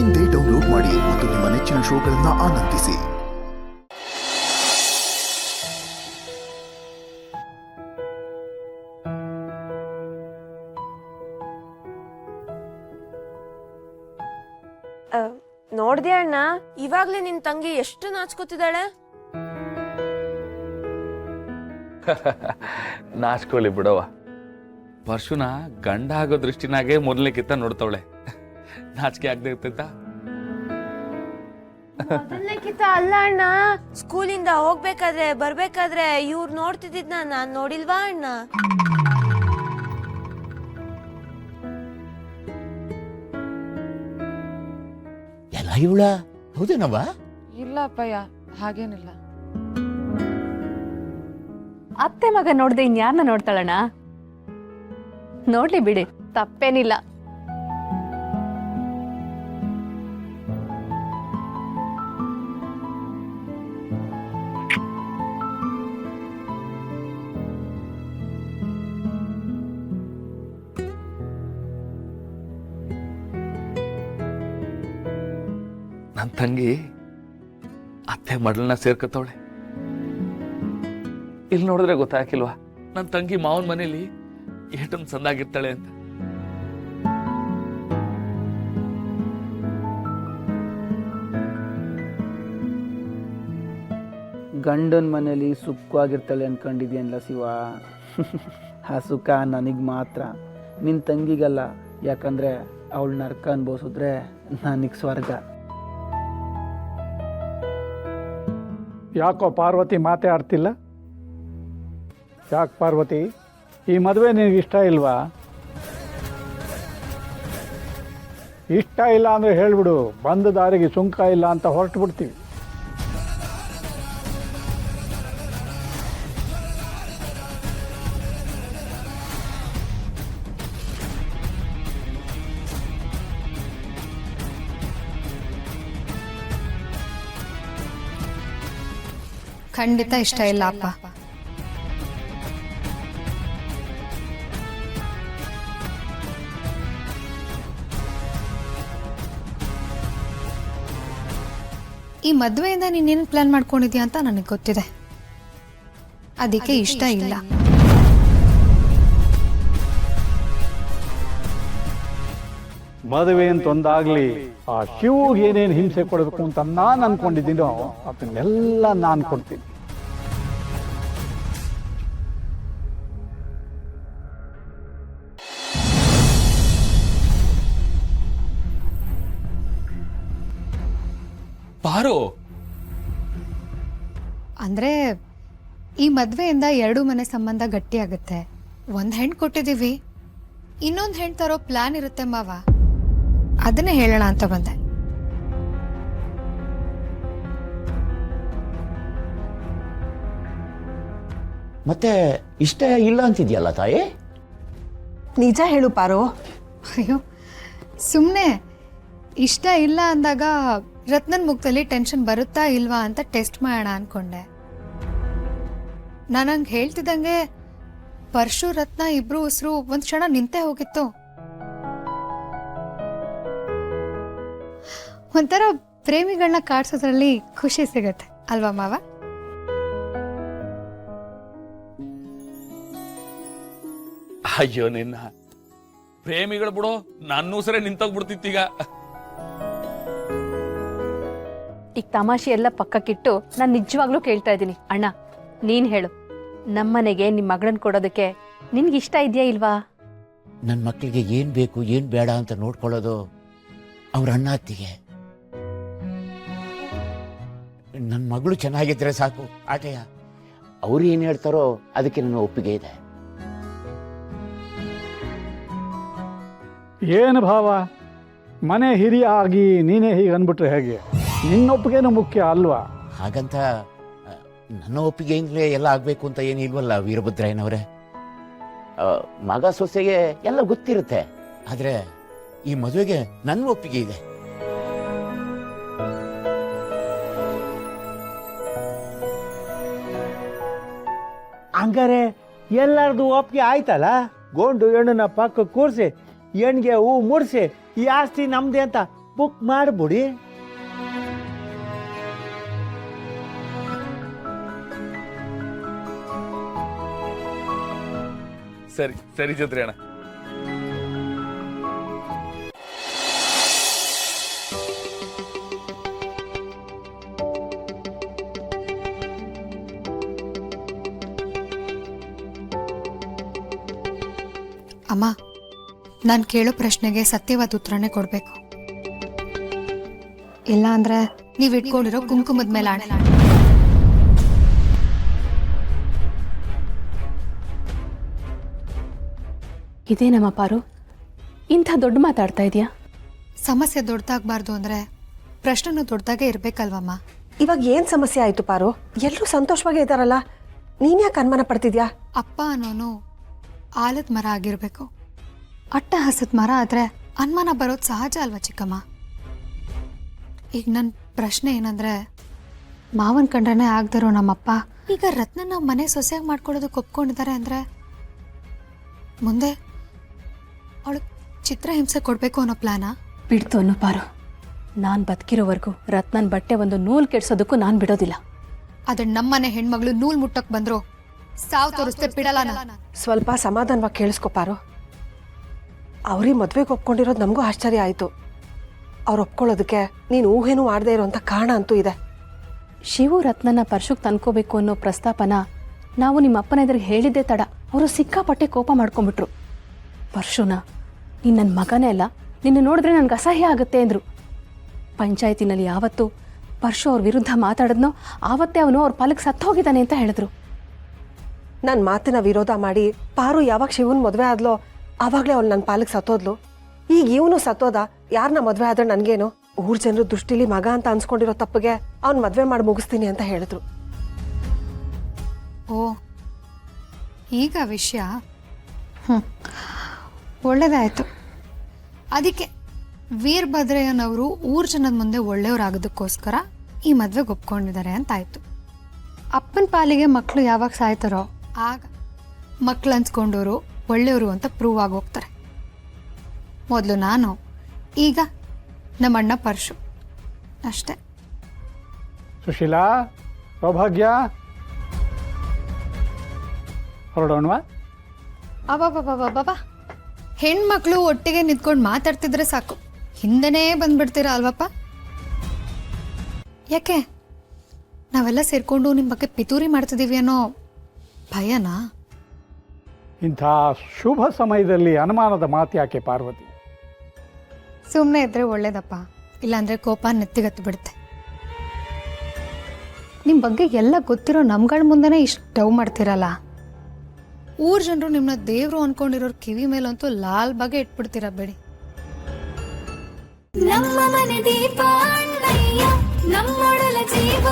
ಇಂದೇ ಡೌನ್ಲೋಡ್ ಮಾಡಿ ಮತ್ತು ನಿಮ್ಮ ನೆಚ್ಚಿನ ಶೋಗಳನ್ನು ಆನಂದಿಸಿ. ನೋಡ್ದೆ ಅಣ್ಣ, ಇವಾಗ್ಲೇ ನಿನ್ ತಂಗಿ ಎಷ್ಟು ನಾಚ್ಕೋತಿದ್ದಾಳೆ. ನಾಚ್ಕೊಳ್ಳಿ ಬಿಡವ. ಪರ್ಶುನ ಗಂಡ ಆಗೋ ದೃಷ್ಟಿನಾಗೆ ಮೊದಲನೇ ಕಿತ್ತ ನೋಡ್ತಾವಳೆ. ನಾಚಿಕೆ ಆಗದೆ ಇರ್ತೈತ? ಮೊದಲನೇಕಿತ ಅಲ್ಲ ಅಣ್ಣ, ಸ್ಕೂಲಿಂದ ಹೋಗ್ಬೇಕಾದ್ರೆ ಬರ್ಬೇಕಾದ್ರೆ ಇವ್ರು ನೋಡ್ತಿದ್ದಿದ್ನ ನಾನ್ ನೋಡಿಲ್ವಾ ಅಣ್ಣ? ಎಲ್ಲ ಇವಳ ಹೌದೇನವ್ವ? ಇಲ್ಲ ಅಪ್ಪಯ್ಯ, ಹಾಗೇನಿಲ್ಲ. ಅತ್ತೆ ಮಗ ನೋಡ್ದೆ ಇನ್ಯಾರನ್ನ ನೋಡ್ತಾಳಣ್ಣ? ನೋಡ್ಲಿ ಬಿಡಿ, ತಪ್ಪೇನಿಲ್ಲ. ನನ್ನ ತಂಗಿ ಅತ್ತೆ ಮಡಲನ್ನ ಸೇರ್ಕತ್ತವಳೆ. ಇಲ್ಲಿ ನೋಡಿದ್ರೆ ಗೊತ್ತಾಗಿಲ್ವಾ ನನ್ನ ತಂಗಿ ಮಾವನ ಮನೇಲಿ ಏಟನ್ ಸಂದಾಗಿರ್ತಾಳೆ ಅಂತ. ಗಂಡನ ಮನೇಲಿ ಸುಖವಾಗಿರ್ತಾಳೆ ಅನ್ಕೊಂಡಿದ್ಯಲ್ಲ ಶಿವ. ಆ ಸುಖ ನನಗೆ ಮಾತ್ರ, ನಿನ್ನ ತಂಗಿಗಲ್ಲ. ಯಾಕಂದರೆ ಅವಳು ನರ್ಕ ಅನ್ಭವಿಸಿದ್ರೆ ನನಗೆ ಸ್ವರ್ಗ. ಯಾಕೋ ಪಾರ್ವತಿ ಮಾತೇ ಆಡ್ತಿಲ್ಲ? ಯಾಕೆ ಪಾರ್ವತಿ, ಈ ಮದುವೆ ನಿನಗೆ ಇಷ್ಟ ಇಲ್ವಾ? ಇಷ್ಟ ಇಲ್ಲ ಅಂದರೆ ಹೇಳಿಬಿಡು, ಬಂದ ದಾರಿಗೆ ಸುಂಕ ಇಲ್ಲ ಅಂತ ಹೊರಟು ಬಿಡ್ತೀವಿ. ಖಂಡಿತ ಇಷ್ಟ ಇಲ್ಲ ಅಪ್ಪ. ಈ ಮದುವೆಯಿಂದ ನೀನೇನು ಪ್ಲಾನ್ ಮಾಡ್ಕೊಂಡಿದ್ಯಾ ಅಂತ ನನಗೆ ಗೊತ್ತಿದೆ, ಅದಕ್ಕೆ ಇಷ್ಟ ಇಲ್ಲ. ಮದುವೆ ಅಂತ ಒಂದಾಗಲಿ ಆ ಶಿವಗೆ ಏನೇನು ಹಿಂಸೆ ಕೊಡಬೇಕು ಅಂತ ನಾನು ಅನ್ಕೊಂಡಿದ್ದೀನೋ ಅದನ್ನೆಲ್ಲ ನಾನು ಕೊಡ್ತೀನಿ. ಪಾರು, ಅಂದ್ರೆ ಈ ಮದುವೆಯಿಂದ ಎರಡು ಮನೆ ಸಂಬಂಧ ಗಟ್ಟಿ ಆಗುತ್ತೆ. ಒಂದ್ ಹೆಣ್ಣು ಕೊಟ್ಟಿದೀವಿ, ಇನ್ನೊಂದು ಹೆಣ್ಣು ತರೋ ಪ್ಲಾನ್ ಇರುತ್ತೆ ಮಾವ, ಅದನ್ನೇ ಹೇಳೋಣ ಅಂತ ಬಂದೆ. ಮತ್ತೆ ಇಷ್ಟ ಇಲ್ಲ ಅಂತಿದ್ಯಲ್ಲ ತಾಯಿ? ನಿಜ ಹೇಳು ಪಾರು. ಅಯ್ಯೋ ಸುಮ್ಮನೆ ಇಷ್ಟ ಇಲ್ಲ ಅಂದಾಗ ರತ್ನನ್ ಮುಖದಲ್ಲಿ ಟೆನ್ಷನ್ ಬರುತ್ತಾ ಇಲ್ವಾ ಅಂತ ಟೆಸ್ಟ್ ಮಾಡೋಣ ಅನ್ಕೊಂಡೆ. ನಾನು ಹಂಗೆ ಹೇಳ್ತಿದ್ದಂಗೆ ಪರಶು ರತ್ನ ಇಬ್ರು ಉಸಿರು ಒಂದ್ ಕ್ಷಣ ನಿಂತೇ ಹೋಗಿತ್ತು. ಒಂಥರ ಪ್ರೇಮಿಗಳನ್ನ ಕಾಡ್ಸೋದ್ರಲ್ಲಿ ಖುಷಿ ಸಿಗತ್ತೆ ಅಲ್ವಾ ಮಾವ? ಅಯ್ಯೋ ನಿನ್ನ ಪ್ರೇಮಿಗಳು ಬಿಡೋ, ನನ್ನ ಉಸಿರೇ ನಿಂತೋಗ್ಬಿಡ್ತಿತ್ತೀಗ. ಈಗ ತಮಾಷೆ ಎಲ್ಲ ಪಕ್ಕಕ್ಕಿಟ್ಟು ನಾನು ನಿಜವಾಗ್ಲೂ ಕೇಳ್ತಾ ಇದ್ದೀನಿ. ಅಣ್ಣ ನೀನ್ ಹೇಳು, ನಮ್ಮನೆಗೆ ನಿಮ್ಮ ಮಗಳನ್ನ ಕೊಡೋದಕ್ಕೆ ನಿನ್ಗಿಷ್ಟ ಇದೆಯಾ ಇಲ್ವಾ? ನನ್ನ ಮಕ್ಕಳಿಗೆ ಏನು ಬೇಕು ಏನು ಬೇಡ ಅಂತ ನೋಡ್ಕೊಳ್ಳೋದು ಅವ್ರ ಅಣ್ಣ ಅತ್ತಿಗೆ. ನನ್ನ ಮಗಳು ಚೆನ್ನಾಗಿದ್ರೆ ಸಾಕು ಆಟೆಯ. ಅವ್ರು ಏನು ಹೇಳ್ತಾರೋ ಅದಕ್ಕೆ ನನ್ನ ಒಪ್ಪಿಗೆ ಇದೆ. ಏನು ಭಾವ, ಮನೆ ಹಿರಿಯ ಆಗಿ ನೀನೇ ಹೀಗೆ ಅಂದ್ಬಿಟ್ರೆ ಹೇಗೆ? ನಿನ್ನೊಪ್ಪಿಗೆನೂ ಮುಖ್ಯ ಅಲ್ವಾ? ಹಾಗಂತ ನನ್ನ ಒಪ್ಪಿಗೆಯಿಂದಲೇ ಎಲ್ಲ ಆಗಬೇಕು ಅಂತ ಏನಿಲ್ವಲ್ಲ ವೀರಭದ್ರಯ್ಯನವರೇ. ಮಗ ಸೊಸೆಗೆ ಎಲ್ಲ ಗೊತ್ತಿರುತ್ತೆ, ಆದರೆ ಈ ಮದುವೆಗೆ ನನ್ನ ಒಪ್ಪಿಗೆ ಇದೆ. ಹಂಗಾರೆ ಎಲ್ಲರದು ಒಪ್ಪಿಗೆ ಆಯ್ತಲ್ಲ? ಗೋಂಡು ಹೆಣ್ಣನ್ನ ಪಕ್ಕ ಕೂರಿಸಿ ಹೆಣ್ಣಿಗೆ ಹೂ ಮುಡಿಸಿ ಈ ಆಸ್ತಿ ನಮ್ದೆ ಅಂತ ಬುಕ್ ಮಾಡಿಬಿಡಿ. ಸರಿ ಸರಿ ಛತ್ರಿ ಅಣ್ಣ. ಅಮ್ಮ, ನಾನು ಕೇಳೋ ಪ್ರಶ್ನೆಗೆ ಸತ್ಯವಾದ ಉತ್ತರನೇ ಕೊಡಬೇಕು. ಇಲ್ಲ ಅಂದ್ರೆ ನೀವು ಇಟ್ಕೊಂಡಿರೋ ಕುಂಕುಮದ ಮೇಲೆ ಆಣೆ. ಇದೇನಮ್ಮ ಪಾರು, ಇಂಥ ದೊಡ್ಡ ಮಾತಾಡ್ತಾ ಇದೆಯಾ? ಸಮಸ್ಯೆ ದೊಡ್ಡದಾಗಬಾರ್ದು ಅಂದ್ರೆ ಪ್ರಶ್ನೆನೂ ದೊಡ್ಡದಾಗೆ ಇರಬೇಕಲ್ವಮ್ಮ. ಇವಾಗ ಏನ್ ಸಮಸ್ಯೆ ಆಯ್ತು ಪಾರು? ಎಲ್ಲರೂ ಸಂತೋಷವಾಗೇ ಇದ್ದಾರಲ್ಲ, ನೀನ್ ಯಾಕೆ ಅನುಮಾನ ಪಡ್ತಿದ್ಯಾ? ಅಪ್ಪ ಅನ್ನೋನು ಆಲದ ಮರ ಆಗಿರ್ಬೇಕು. ಅಟ್ಟ ಹಸದ ಮರ ಆದ್ರೆ ಅನುಮಾನ ಬರೋದು ಸಹಜ ಅಲ್ವಾ ಚಿಕ್ಕಮ್ಮ? ಈಗ ನನ್ನ ಪ್ರಶ್ನೆ ಏನಂದ್ರೆ, ಮಾವನ್ ಕಂಡ್ರೇ ಆಗ್ದಿರೋ ನಮ್ಮಪ್ಪ ಈಗ ರತ್ನನ ಮನೆ ಸೊಸೆಯಾಗಿ ಮಾಡ್ಕೊಳ್ಳೋದಕ್ಕೆ ಒಪ್ಕೊಂಡಿದ್ದಾರೆ ಅಂದ್ರೆ ಮುಂದೆ ಅವಳು ಚಿತ್ರಹಿಂಸೆ ಕೊಡಬೇಕು ಅನ್ನೋ ಪ್ಲಾನಾ? ಬಿಡ್ತು ಅನ್ನೋ ಪಾರು, ನಾನು ಬದುಕಿರೋವರೆಗೂ ರತ್ನನ್ ಬಟ್ಟೆ ಒಂದು ನೂಲು ಕೆಡ್ಸೋದಕ್ಕೂ ನಾನು ಬಿಡೋದಿಲ್ಲ. ಆದ್ರೆ ನಮ್ಮನೆ ಹೆಣ್ಮಗಳು ನೂಲ್ ಮುಟ್ಟಕ್ ಬಂದ್ರು ಸಾವು ತೋರಿಸ್ತೆ ಬಿಡಲ್ಲ ನಾನು. ಸ್ವಲ್ಪ ಸಮಾಧಾನವಾಗಿ ಕೇಳಿಸ್ಕೊ ಪಾರು. ಅವ್ರಿಗೆ ಮದ್ವೆಗೆ ಒಪ್ಕೊಂಡಿರೋದು ನಮಗೂ ಆಶ್ಚರ್ಯ ಆಯ್ತು. ಅವ್ರು ಒಪ್ಕೊಳ್ಳೋದಕ್ಕೆ ನೀನು ಊಹೆನೂ ಮಾಡದೇ ಇರೋಂಥ ಕಾರಣ ಅಂತೂ ಇದೆ. ಶಿವು ರತ್ನನ ಪರ್ಶುಕ್ ತಂದ್ಕೋಬೇಕು ಅನ್ನೋ ಪ್ರಸ್ತಾಪನ ನಾವು ನಿಮ್ಮ ಅಪ್ಪನ ಎದುರಿಗೆ ಹೇಳಿದ್ದೇ ತಡ ಅವರು ಸಿಕ್ಕಾಪಟ್ಟೆ ಕೋಪ ಮಾಡ್ಕೊಂಡ್ಬಿಟ್ರು. ಪರ್ಶುನ, ನೀನು ನನ್ನ ಮಗನೇ ಅಲ್ಲ, ನಿನ್ನ ನೋಡಿದ್ರೆ ನನಗೆ ಅಸಹ್ಯ ಆಗುತ್ತೆ ಅಂದರು. ಪಂಚಾಯತಿನಲ್ಲಿ ಯಾವತ್ತು ಪರ್ಶು ಅವ್ರ ವಿರುದ್ಧ ಮಾತಾಡಿದ್ನೋ ಆವತ್ತೇ ಅವನು ಅವ್ರ ಪಾಲಕ್ಕೆ ಸತ್ತು ಹೋಗಿದ್ದಾನೆ ಅಂತ ಹೇಳಿದ್ರು. ನನ್ನ ಮಾತಿನ ವಿರೋಧ ಮಾಡಿ ಪಾರು ಯಾವಾಗ ಶಿವನ್ ಮದುವೆ ಆದ್ಲೋ ಆವಾಗಲೇ ಅವ್ಳು ನನ್ನ ಪಾಲಕ್ಕೆ ಸತ್ತೋದ್ಲು. ಈಗ ಇವನು ಸತ್ತೋದ, ಯಾರನ್ನ ಮದುವೆ ಆದ್ರೆ ನನಗೇನು? ಊರ್ ಜನರು ದೃಷ್ಟಿಲಿ ಮಗ ಅಂತ ಅನ್ಸ್ಕೊಂಡಿರೋ ತಪ್ಪಿಗೆ ಅವ್ನು ಮದುವೆ ಮಾಡಿ ಮುಗಿಸ್ತೀನಿ ಅಂತ ಹೇಳಿದ್ರು. ಓ, ಈಗ ವಿಷಯ ಒಳ್ಳೇದಾಯ್ತು. ಅದಕ್ಕೆ ವೀರಭದ್ರಯ್ಯನವರು ಊರ್ ಜನದ ಮುಂದೆ ಒಳ್ಳೆಯವರಾಗೋದಕ್ಕೋಸ್ಕರ ಈ ಮದ್ವೆಗೆ ಒಪ್ಕೊಂಡಿದ್ದಾರೆ ಅಂತ ಆಯ್ತು. ಅಪ್ಪನ ಪಾಲಿಗೆ ಮಕ್ಕಳು ಯಾವಾಗ ಸಾಯ್ತಾರೋ ಆಗ ಮಕ್ಳು ಅನ್ಸ್ಕೊಂಡವರು ಒಳ್ಳೆಯವರು ಅಂತ ಪ್ರೂವ್ ಆಗಿ ಹೋಗ್ತಾರೆ. ಮೊದಲು ನಾನು, ಈಗ ನಮ್ಮಣ್ಣ ಪರ್ಶು, ಅಷ್ಟೇ. ಸುಶೀಲಾ, ಸೌಭಾಗ್ಯ, ಹೊರಡೋಣವಾ? ಅಬ್ಬಬ್ಬಬ್ಬಬ್ಬಬ್ಬ, ಹೆಣ್ಮಕ್ಳು ಒಟ್ಟಿಗೆ ನಿಂತ್ಕೊಂಡು ಮಾತಾಡ್ತಿದ್ರೆ ಸಾಕು, ಹಿಂದೆನೇ ಬಂದ್ಬಿಡ್ತೀರಾ ಅಲ್ವಪ್ಪ? ಯಾಕೆ ನಾವೆಲ್ಲ ಸೇರ್ಕೊಂಡು ನಿಮ್ಮ ಬಗ್ಗೆ ಪಿತೂರಿ ಮಾಡ್ತಿದ್ದೀವಿ ಅನ್ನೋ ಭಯನಾ? ಇಂಥ ಶುಭ ಸಮಯದಲ್ಲಿ ಅನುಮಾನದ ಮಾತು ಯಾಕೆ ಪಾರ್ವತಿ? ಸುಮ್ಮನೆ ಇದ್ರೆ ಒಳ್ಳೇದಪ್ಪ, ಇಲ್ಲಾಂದ್ರೆ ಕೋಪ ನೆತ್ತಿಗತ್ತು ಬಿಡುತ್ತೆ. ನಿಮ್ಮ ಬಗ್ಗೆ ಎಲ್ಲ ಗೊತ್ತಿರೋ ನಮ್ಗಳ ಮುಂದೆನೇ ಇಷ್ಟು ಡವ್ ಮಾಡ್ತೀರಲ್ಲ. ಊರ್ ಜನರು ನಿಮ್ಮನ್ನ ದೇವ್ರು ಅನ್ಕೊಂಡಿರೋರ್ ಕಿವಿ ಮೇಲಂತೂ ಲಾಲ್ ಬಗ್ಗೆ ಇಟ್ಬಿಡ್ತೀರ ಬೇಡಿ. ನಮ್ಮ ಮನೆ ದೀಪ ಅಣ್ಣಯ್ಯ, ನಮ್ಮೊಡಲ ಜೀವ